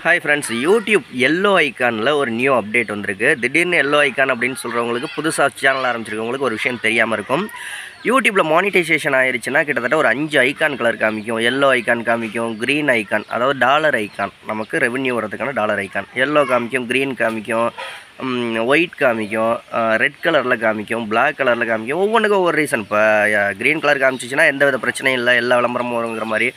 Hi friends, YouTube yellow ஐக்கானில் ஒரு new update வந்திருக்கு. திடீர்னு எல்லோ ஐக்கான் அப்படின்னு சொல்கிறவங்களுக்கு, புதுசாக சேனல் ஆரம்பிச்சிருக்கவங்களுக்கு ஒரு விஷயம் தெரியாமல் இருக்கும். யூடியூப்பில் மானிட்டைசேஷன் ஆயிடுச்சுன்னா கிட்டத்தட்ட ஒரு 5 ஐக்கான் கலர் காமிக்கும். எல்லோ ஐக்கான் காமிக்கும், க்ரீன் ஐக்கான், அதாவது டாலர் ஐக்கான், நமக்கு ரெவென்யூ வரதுக்கான டாலர் ஐக்கான். எல்லோ காமிக்கும், க்ரீன் காமிக்கும், ஒயிட் காமிக்கும், ரெட் கலரில் காமிக்கும், பிளாக் கலரில் காமிக்கும். ஒவ்வொன்றுக்கும் ஒவ்வொரு ரீசன். இப்போ க்ரீன் கலர் காமிச்சிச்சுன்னா எந்த வித பிரச்சனையும் இல்லை, எல்லா விளம்பரமும் வருங்கிற மாதிரி.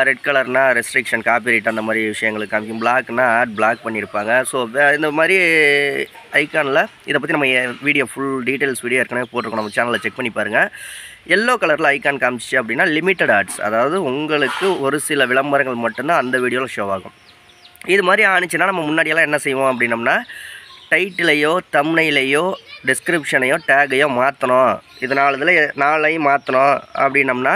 ரெட் கலர்னால் ரெஸ்ட்ரிக்ஷன், காப்பிரைட் அந்த மாதிரி விஷயங்களுக்கு காமிக்கும். பிளாக்னா ஆட் பிளாக் பண்ணியிருப்பாங்க. ஸோ இந்த மாதிரி ஐக்கானில் இதை பற்றி நம்ம வீடியோ ஃபுல் டீட்டெயில்ஸ் வீடியோ ஏற்கனவே போட்டிருக்கோம், நம்ம சேனலில் செக் பண்ணி பாருங்கள். எல்லோ கலரில் ஐக்கான் காமிச்சிச்சு அப்படின்னா லிமிட்டட் ஆட்ஸ், அதாவது உங்களுக்கு ஒரு சில விளம்பரங்கள் மட்டும்தான் அந்த வீடியோவில் ஷோ ஆகும். இது மாதிரி ஆனிச்சுன்னா நம்ம முன்னாடியெல்லாம் என்ன செய்வோம் அப்படின்னம்னா, டைட்டிலையோ தம்ப்நெயிலையோ டிஸ்கிரிப்ஷனையோ டேகையோ மாற்றணும், இதனால் இதில் 4 மாற்றணும் அப்படின்னம்னா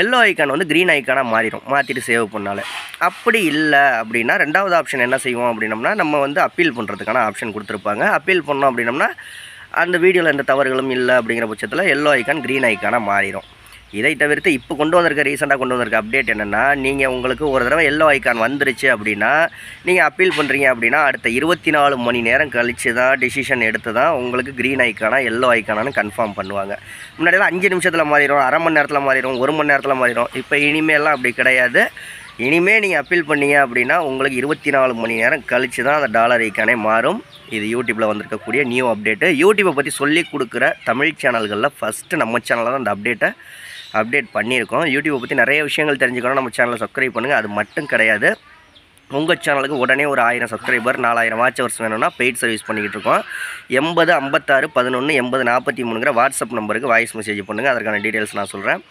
எல்லோ ஐக்கான் வந்து க்ரீன் ஐக்கானாக மாறிடும், மாற்றிட்டு சேவ் பண்ணால. அப்படி இல்லை அப்படின்னா ரெண்டாவது ஆப்ஷன் என்ன செய்வோம் அப்படின்னம்னா, நம்ம வந்து அப்பீல் பண்ணுறதுக்கான ஆப்ஷன் கொடுத்துருப்பாங்க. அப்பீல் பண்ணோம் அப்படின்னம்னா அந்த வீடியோவில் எந்த தவறுகளும் இல்லை அப்படிங்கிற பட்சத்தில் எல்லோ ஐக்கான் க்ரீன் ஐக்கானாக மாறிடும். இதை தவிர்த்து இப்போ கொண்டு வந்திருக்க ரீசெண்டாக கொண்டு வந்திருக்க அப்டேட் என்னென்னா, நீங்கள் உங்களுக்கு ஒரு தடவை எல்லோ ஐக்கான் வந்துருச்சு அப்படின்னா, நீங்கள் அப்பீல் பண்ணுறீங்க அப்படின்னா அடுத்த 24 மணி நேரம் கழித்து தான் டிசிஷன் எடுத்து தான் உங்களுக்கு க்ரீன் ஐக்கானா எல்லோ ஐக்கானான்னு கன்ஃபார்ம் பண்ணுவாங்க. முன்னாடியெல்லாம் 5 நிமிஷத்தில் மாறிடும், அரை மணி நேரத்தில் மாறிடும், 1 மணி நேரத்தில் மாறிடும். இப்போ இனிமேலாம் அப்படி கிடையாது. இனிமேல் நீங்கள் அப்பீல் பண்ணீங்க அப்படின்னா உங்களுக்கு 24 மணி நேரம் கழித்து தான் அந்த டாலர் ஐக்கானே மாறும். இது யூடியூப்பில் வந்திருக்கக்கூடிய நியூ அப்டேட்டு. யூடியூப்பை பற்றி சொல்லி கொடுக்குற தமிழ் சேனல்களில் ஃபஸ்ட்டு நம்ம சேனலில் தான் அந்த அப்டேட் பண்ணியிருக்கோம். யூடியூப்பை பற்றி நிறைய விஷயங்கள் தெரிஞ்சுக்கணும், நம்ம சேனலை சப்ஸ்கிரைப் பண்ணுங்கள். அது மட்டும் கிடையாது, உங்கள் சேனலுக்கு உடனே ஒரு 1000 சப்ஸ்கிரைபர் 4000 வாட்ச் ஹவர்ஸ் வேணும்னா பெய்ட் சர்வீஸ் பண்ணிக்கிட்டு இருக்கோம். 80 56 11 80 43ங்கிற வாட்ஸ்அப் நம்பருக்கு வாய்ஸ் மெசேஜ் பண்ணுங்கள், அதற்கான டீட்டெயில்ஸ் நான் சொல்கிறேன்.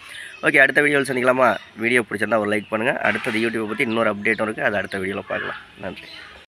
ஓகே, அடுத்த வீடியோவில் சந்திக்கலாமா? வீடியோ பிடிச்சிருந்தா ஒரு லைக் பண்ணுங்கள். அடுத்தது யூடியூப்பை பற்றி இன்னொரு அப்டேட்டும் இருக்குது, அது அடுத்த வீடியோவில் பார்க்கலாம். நன்றி.